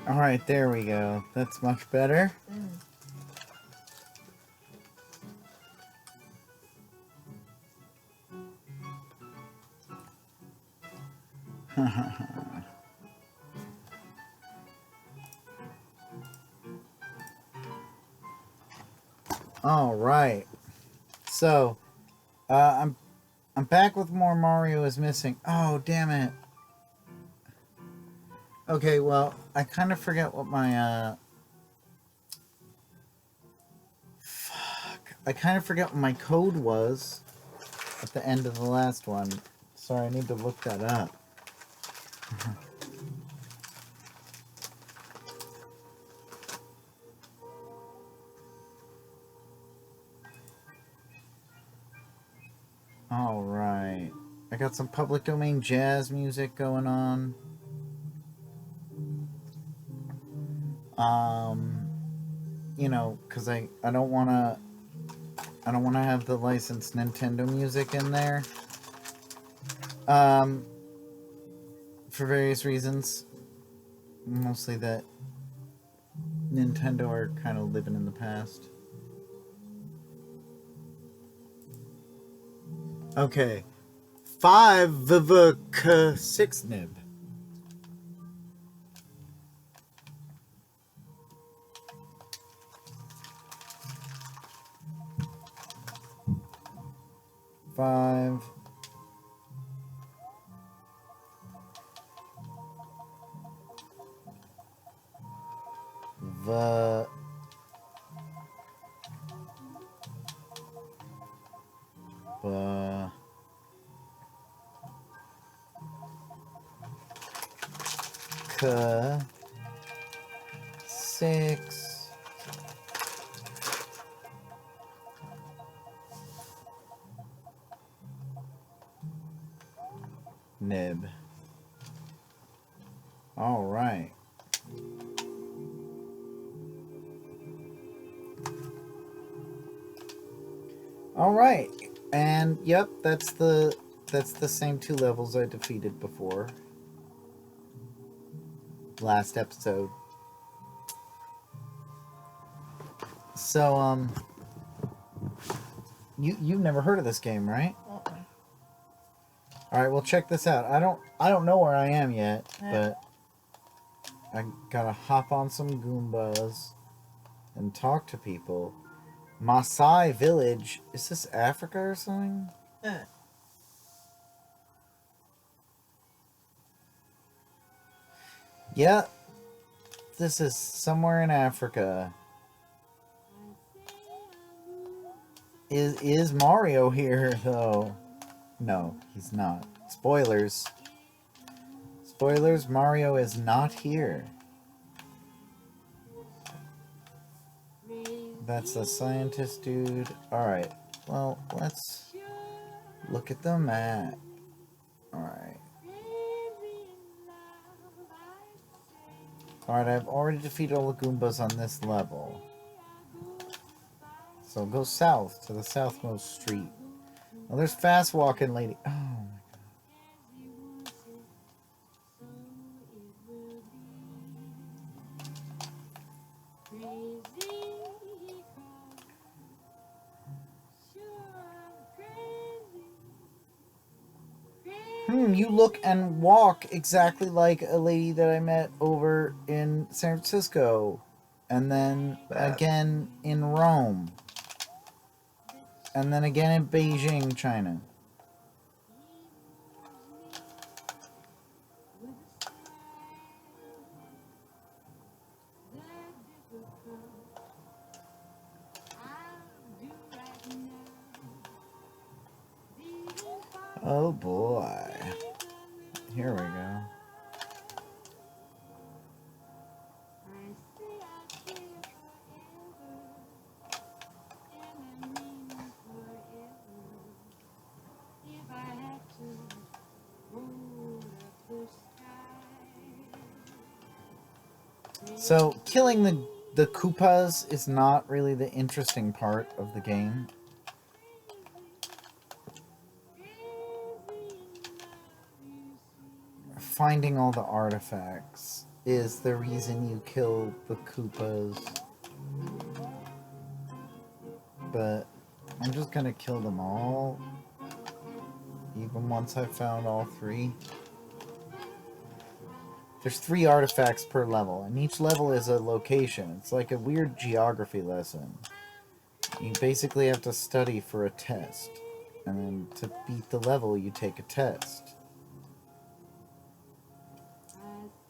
Alright, there we go. That's much better. Alright. So, I'm back with more Mario is Missing. Oh, damn it. Okay, well, I kind of forget what my, fuck. I kind of forget what my code was at the end of the last one. Sorry, I need to look that up. Alright. I got some public domain jazz music going on. You know, because I don't want to have the licensed Nintendo music in there. For various reasons. Mostly that Nintendo are kind of living in the past. Okay. 6 nib. Five. The K 6 nib. All right. All right. And yep, that's the same 2 levels I defeated before. Last episode. So you've never heard of this game, right? All right, well check this out. I don't know where I am yet, but I gotta hop on some Goombas and talk to people. Maasai village. Is this Africa or something? Yeah. This is somewhere in Africa. Is Mario here, though? No, he's not. Spoilers. Spoilers, Mario is not here. That's the scientist dude. Alright, well, let's look at the map. Alright. Alright, I've already defeated all the Goombas on this level. So go south to the southmost street. Oh, there's fast walking lady. Oh my god. You look and walk exactly like a lady that I met over in San Francisco. And then again in Rome. And then again in Beijing, China. Oh boy. Here we go. So, killing the Koopas is not really the interesting part of the game. Finding all the artifacts is the reason you kill the Koopas. But I'm just gonna kill them all. Even once I've found all 3. There's 3 artifacts per level, and each level is a location. It's like a weird geography lesson. You basically have to study for a test. And then to beat the level, you take a test.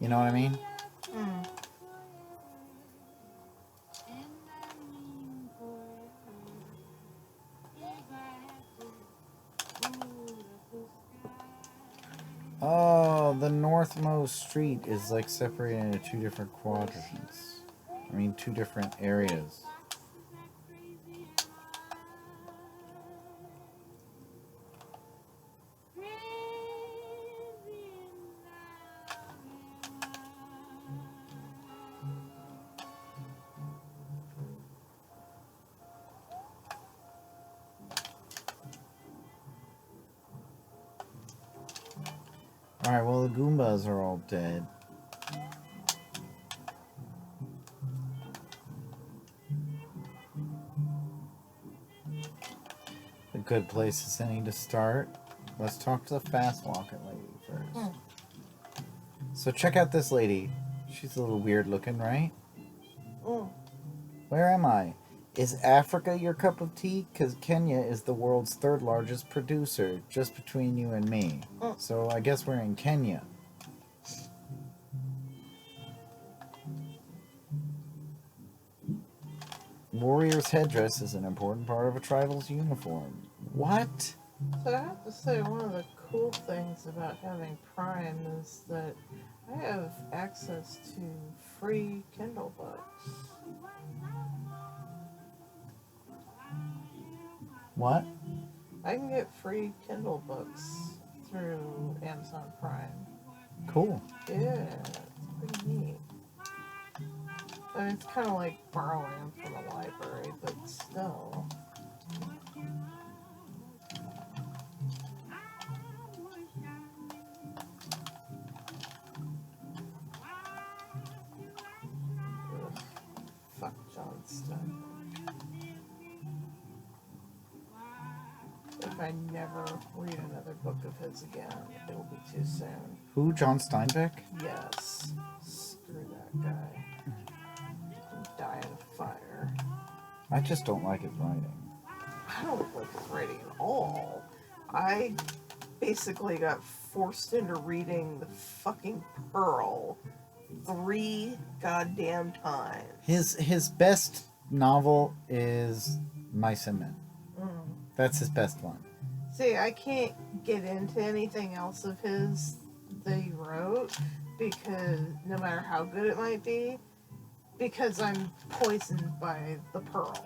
You know what I mean? Mm. Oh, the northmost street is like separated into 2 different quadrants. I mean, 2 different areas. Alright, well, the Goombas are all dead. A good place is any to start. Let's talk to the fast walking lady first. So check out this lady. She's a little weird looking, right? Where am I? Is Africa your cup of tea? Because Kenya is the world's 3rd largest producer, just between you and me. So I guess we're in Kenya. Warrior's headdress is an important part of a tribal's uniform. What? So I have to say, one of the cool things about having Prime is that I have access to free Kindle books. What? I can get free Kindle books through Amazon Prime. Cool. Yeah, it's pretty neat. I mean, it's kind of like borrowing them from a library, but still. Ugh, fuck John Steinbeck. If I never read another book of his again, it will be too soon. Who? John Steinbeck? Yes. Screw that guy. He can die in a fire. I just don't like his writing. I don't like his writing at all. I basically got forced into reading the fucking Pearl 3 goddamn times. His best novel is Mice and Men. That's his best one. See, I can't get into anything else of his that he wrote, because no matter how good it might be, because I'm poisoned by the Pearl.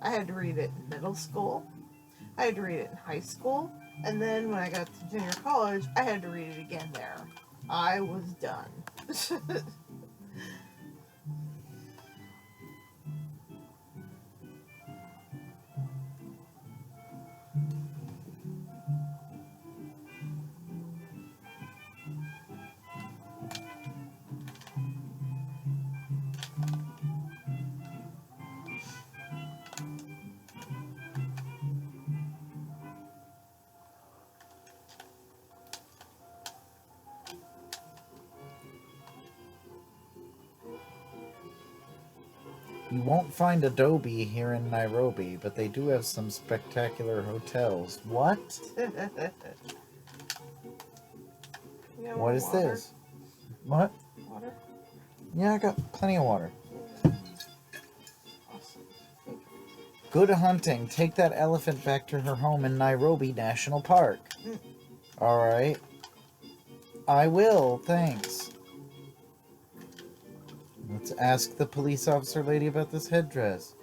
I had to read it in middle school, I had to read it in high school, and then when I got to junior college, I had to read it again there. I was done. You won't find Adobe here in Nairobi, but they do have some spectacular hotels. What? What is water? this? What? Water? Yeah, I got plenty of water. Awesome. Good hunting. Take that elephant back to her home in Nairobi National Park. Alright. I will, thanks. Let's ask the police officer lady about this headdress.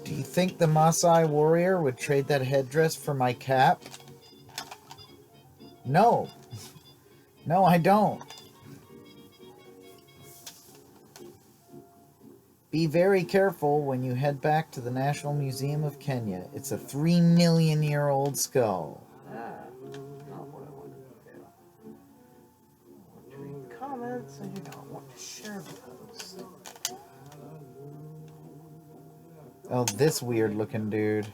Do you think the Maasai warrior would trade that headdress for my cap? No. No, I don't. Be very careful when you head back to the National Museum of Kenya. It's a 3-million-year-old skull. Not what I wanted to do. I want to read comments, so you don't want to share the post. Oh, this weird looking dude.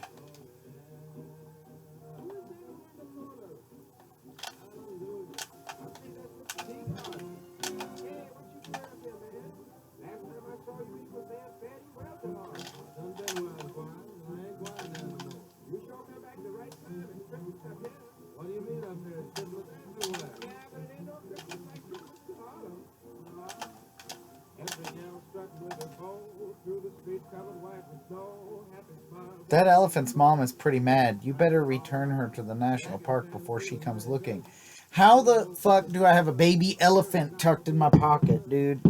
That elephant's mom is pretty mad. You better return her to the national park before she comes looking. How the fuck do I have a baby elephant tucked in my pocket, dude?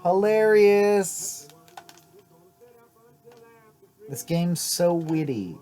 Hilarious. This game's so witty.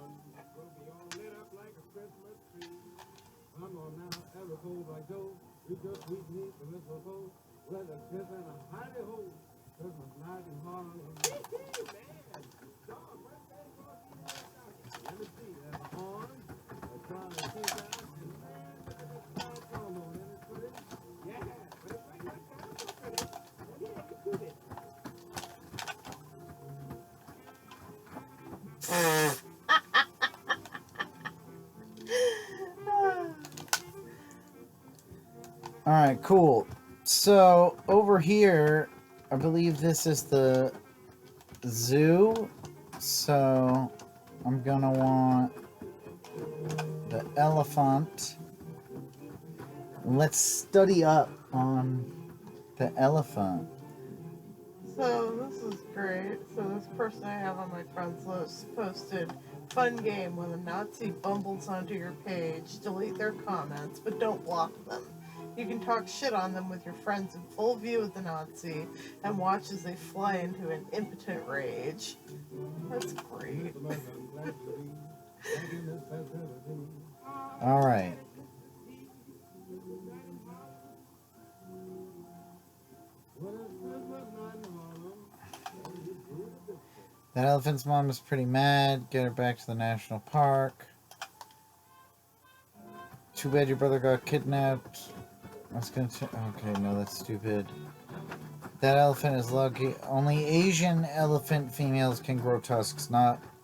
Alright, cool. So, over here, I believe this is the zoo. So, I'm gonna want the elephant. Let's study up on the elephant. So this is great. So this person I have on my friends list posted, fun game when a Nazi bumbles onto your page. Delete their comments, but don't block them. You can talk shit on them with your friends in full view of the Nazi and watch as they fly into an impotent rage. That's great. Alright. That elephant's mom is pretty mad. Get her back to the national park. Too bad your brother got kidnapped. I was gonna okay, no, that's stupid. That elephant is lucky. Only Asian elephant females can grow tusks,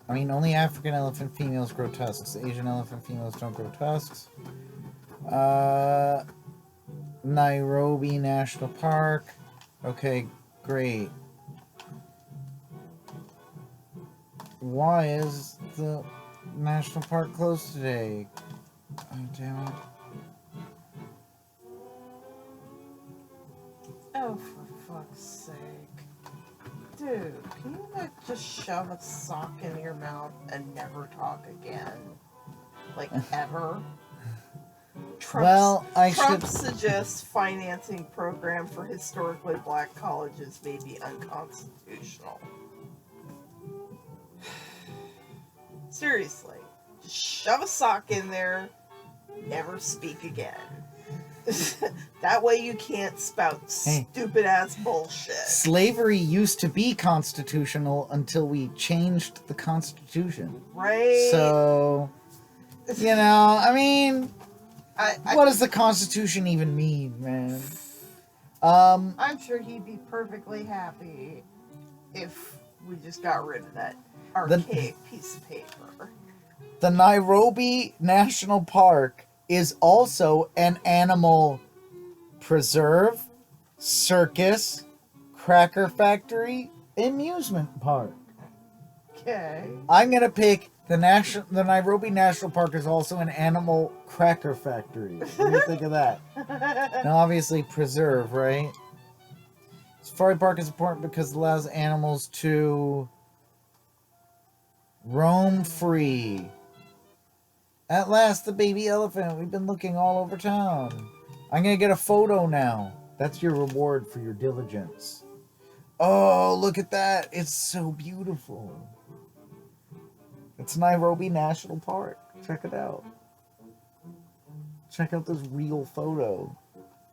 only African elephant females grow tusks. Asian elephant females don't grow tusks. Nairobi National Park. Okay, great. Why is the national park closed today? Oh, damn it. Oh, for fuck's sake. Dude, can you like just shove a sock in your mouth and never talk again? Like, ever? Trump suggests financing program for historically black colleges may be unconstitutional. Seriously, just shove a sock in there, never speak again. That way you can't spout stupid ass bullshit. Slavery used to be constitutional until we changed the Constitution. Right? So, what does the Constitution even mean, man? I'm sure he'd be perfectly happy if we just got rid of that archaic piece of paper. The Nairobi National Park is also an animal preserve, circus, cracker factory, amusement park. Okay. I'm gonna pick the Nairobi National Park is also an animal cracker factory. What do you think of that? Now, obviously, preserve, right? Safari Park is important because it allows animals to roam free. At last, the baby elephant. We've been looking all over town. I'm going to get a photo now. That's your reward for your diligence. Oh, look at that. It's so beautiful. It's Nairobi National Park. Check it out. Check out this real photo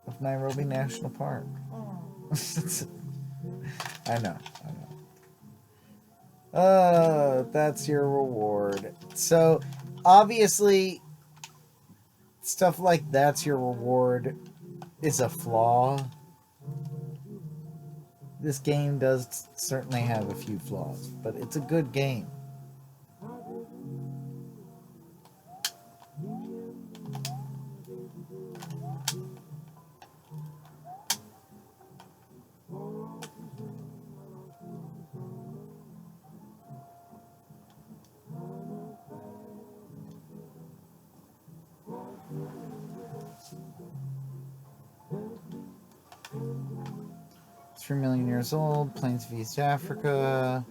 of Nairobi National Park. Oh. I know. That's your reward. So, obviously, stuff like that's your reward is a flaw. this game does certainly have a few flaws, but it's a good game. Three million years old, plains of East Africa.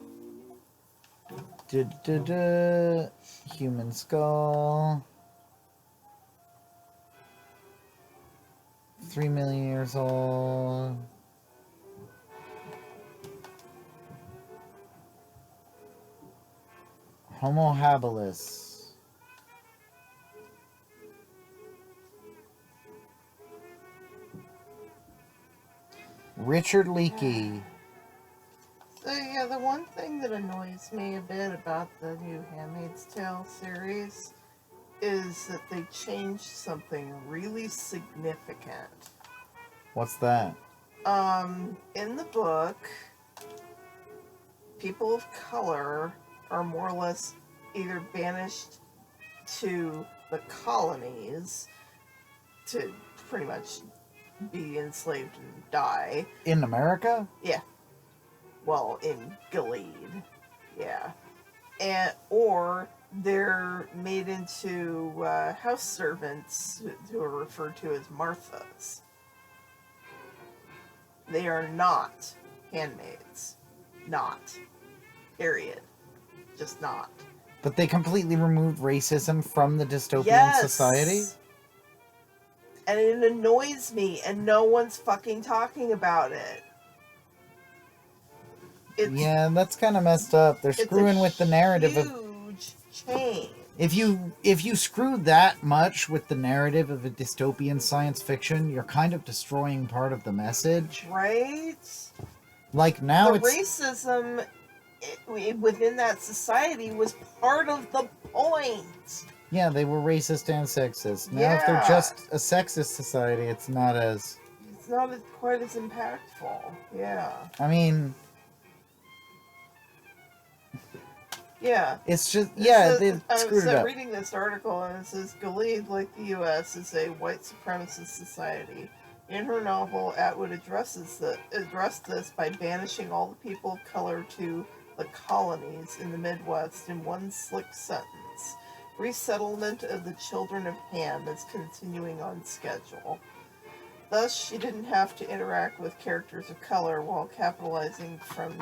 Human skull. 3 million years old. Homo habilis. Richard Leakey. So yeah, the one thing that annoys me a bit about the new Handmaid's Tale series is that they changed something really significant. What's that? In the book, people of color are more or less either banished to the colonies to pretty much be enslaved and die. In America? Yeah. Well, in Gilead. Yeah. Or they're made into house servants who are referred to as Marthas. They are not handmaids. Not. Period. Just not. But they completely removed racism from the dystopian society? And it annoys me, and no one's fucking talking about it. Yeah, that's kind of messed up. They're screwing with the narrative huge change. If you screw that much with the narrative of a dystopian science fiction, you're kind of destroying part of the message. Right? Like now the racism within that society was part of the point. Yeah, they were racist and sexist. Now if they're just a sexist society, it's not quite as impactful. Yeah. I mean, yeah. It's just, they screwed it up. Reading this article, and it says, Gilead, like the U.S., is a white supremacist society. In her novel, Atwood addressed this by banishing all the people of color to the colonies in the Midwest in one slick sentence. Resettlement of the children of Ham is continuing on schedule. Thus, she didn't have to interact with characters of color while capitalizing from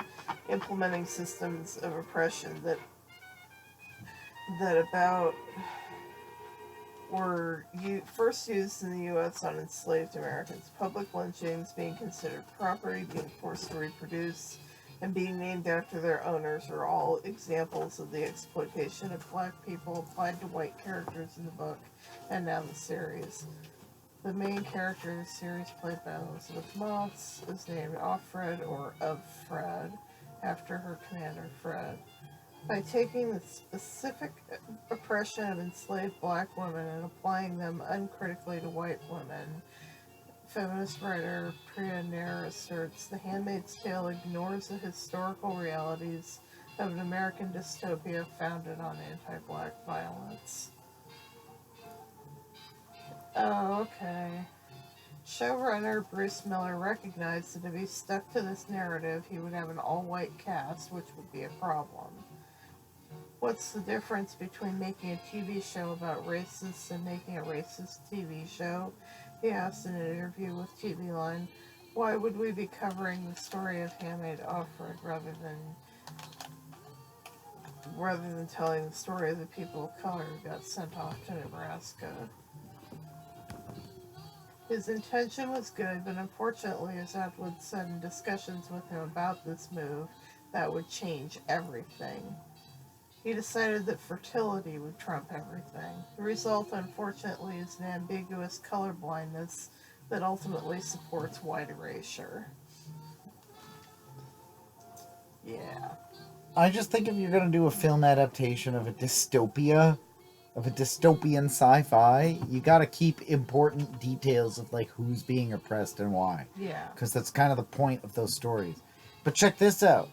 implementing systems of oppression that were first used in the U.S. on enslaved Americans. Public lynchings, being considered property, being forced to reproduce, and being named after their owners are all examples of the exploitation of black people applied to white characters in the book and now the series. The main character in the series, played by Elizabeth Moss, is named Offred, or of Fred, after her commander Fred. By taking the specific oppression of enslaved black women and applying them uncritically to white women, feminist writer Priya Nair asserts The Handmaid's Tale ignores the historical realities of an American dystopia founded on anti-black violence. Oh, okay. Showrunner Bruce Miller recognized that if he stuck to this narrative, he would have an all-white cast, which would be a problem. What's the difference between making a TV show about racists and making a racist TV show? He asked in an interview with TV Line. Why would we be covering the story of Handmaid Offred rather than telling the story of the people of color who got sent off to Nebraska? His intention was good, but unfortunately, as Atwood said in discussions with him about this move, that would change everything. He decided that fertility would trump everything. The result, unfortunately, is an ambiguous colorblindness that ultimately supports white erasure. Yeah. I just think if you're going to do a film adaptation of a dystopia, of a dystopian sci-fi, you got to keep important details of, like, who's being oppressed and why. Yeah. Because that's kind of the point of those stories. But check this out.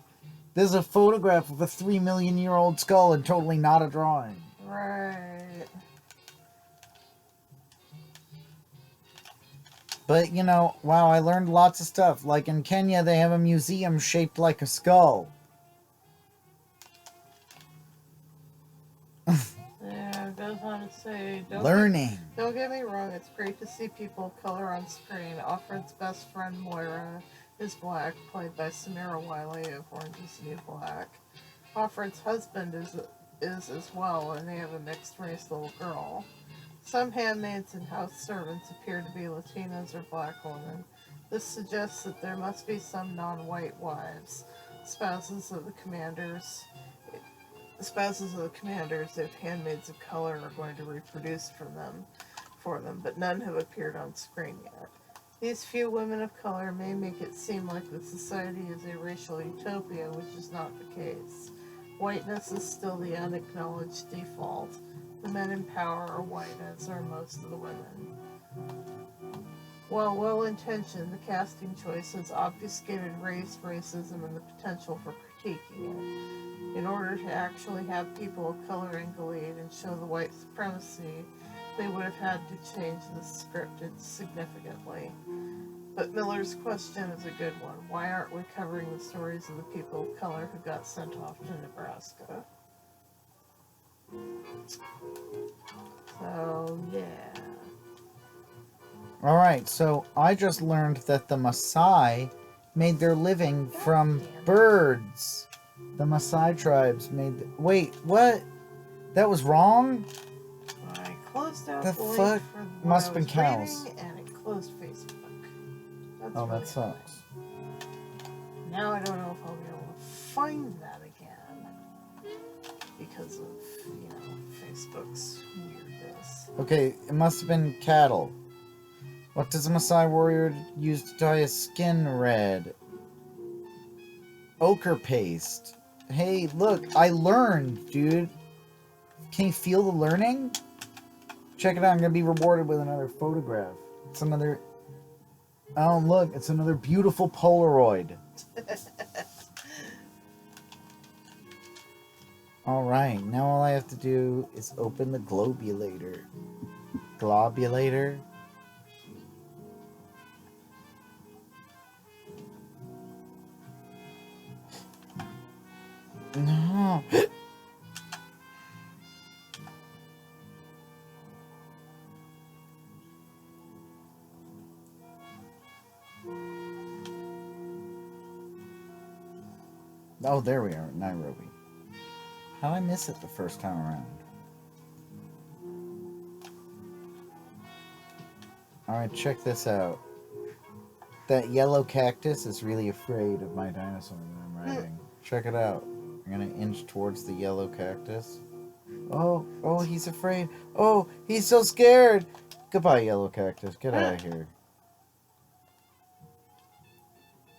There's a photograph of a 3 million-year-old skull and totally not a drawing. Right. But, you know, wow, I learned lots of stuff. Like in Kenya, they have a museum shaped like a skull. Yeah, it goes on to say, Learning. Don't get me wrong, it's great to see people of color on screen. Alfred's best friend, Moira, is black, played by Samira Wiley of Orange is the New Black. Alfred's husband is as well, and they have a mixed-race little girl. Some handmaids and house servants appear to be Latinas or black women. This suggests that there must be some non-white wives, spouses of the commanders, if handmaids of color are going to reproduce for them, but none have appeared on screen yet. These few women of color may make it seem like the society is a racial utopia, which is not the case. Whiteness is still the unacknowledged default. The men in power are white, as are most of the women. While well-intentioned, the casting choices obfuscated race, racism, and the potential for critiquing it. In order to actually have people of color in the lead and show the white supremacy, they would have had to change the script significantly. But Miller's question is a good one. Why aren't we covering the stories of the people of color who got sent off to Nebraska? So, yeah. Alright, so I just learned that the Maasai made their living from birds. The Maasai tribes made... Wait, what? That was wrong? I closed out The the link fuck? for what Must I been was cows. reading, and it closed Facebook. That's Oh, really that sucks. annoying. Now I don't know if I'll be able to find that again because of, Facebook's weirdness. Okay, it must have been cattle. What does a Maasai warrior use to dye his skin red? Ochre paste. Hey, look, I learned, dude. Can you feel the learning? Check it out, I'm gonna be rewarded with another photograph. It's another... Oh, look, it's another beautiful Polaroid. Alright, now all I have to do is open the globulator. Globulator? No. Oh, there we are, Nairobi. How did I miss it the first time around? Alright, check this out. That yellow cactus is really afraid of my dinosaur that I'm riding. Check it out. I'm gonna inch towards the yellow cactus. Oh, he's afraid. Oh, he's so scared. Goodbye, yellow cactus. Get out of here.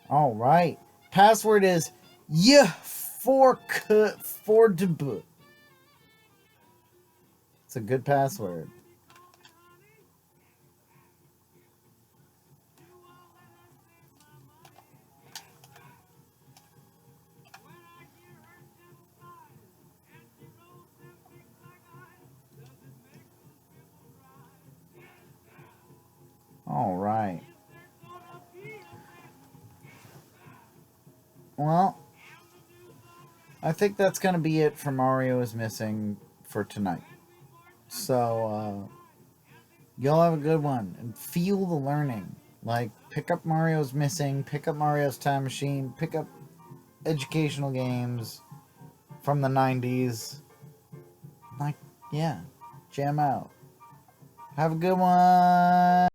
Alright. Password is for It's a good password. Alright. Well, I think that's going to be it for Mario is Missing for tonight. So, y'all have a good one. And feel the learning. Like, pick up Mario's Missing, pick up Mario's Time Machine, pick up educational games from the 90s. Like, yeah, jam out. Have a good one.